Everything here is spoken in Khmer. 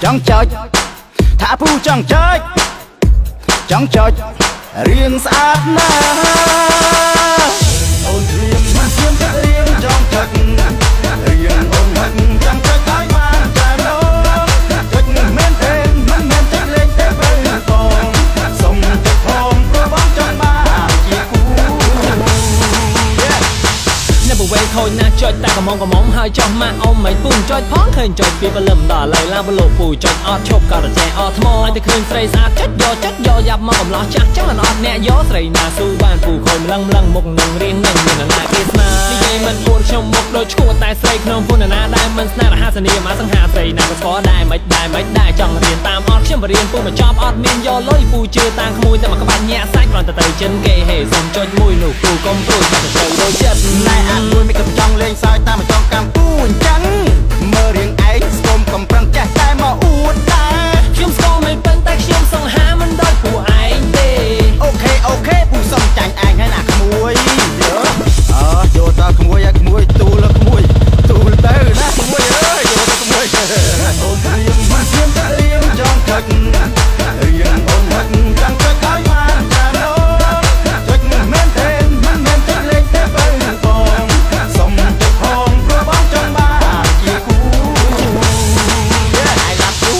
chẳng chơi thả phu chẳng chơi chẳng chơi riêng sát na ôn riêng mà riêng các riêng trong thật riêng ôn thật chẳng chơi thái man tràn đâu thích men tên men thích lên tên bên còn sông thích hồn pro bóng trong ba chỉ cũ Never wait thôiណាចុចតែកំងហើយចោះម៉ាក់អ៊ំមិនពុំចុចផងឃើញចុចពីបលឹមដល់ឡើយឡើងបលោកពូចុចអត់ឈប់ក៏តែចែអត់ថ្មឲ្យតែឃើញស្រីស្អាតចុចយកយ៉ាប់មកកំឡោះចាស់ចឹងអត់អ្នកយកស្រីណាស៊ូបានពូខូចម្លឹងមុខនឹងរៀងនឹងមានណាគេស្នានិយាយមិនអួតខ្ញុំមុខដូចឈួតតែស្រីក្នុងពុនណាដែលមិនស្នេហ៍រហស្សនីមកសង្ហាស្រីណាក៏ស្គាល់ដែរមិនដែរចង់រៀនតាមអត់ខ្ញុំបរៀនពូមកចប់អត់មានយកលុយពូជឿតាមក្មួយតែមកក្បាច់ញាក់សាច់គ្រាន់តែទៅចិនគេហេសុំចុចមួយនោះពូកុំព្រួយតែទៅដូចចិត្ត lại ăn vui mấy cặp trong lên soi ta mà trong cam phu chẳng mơ riêng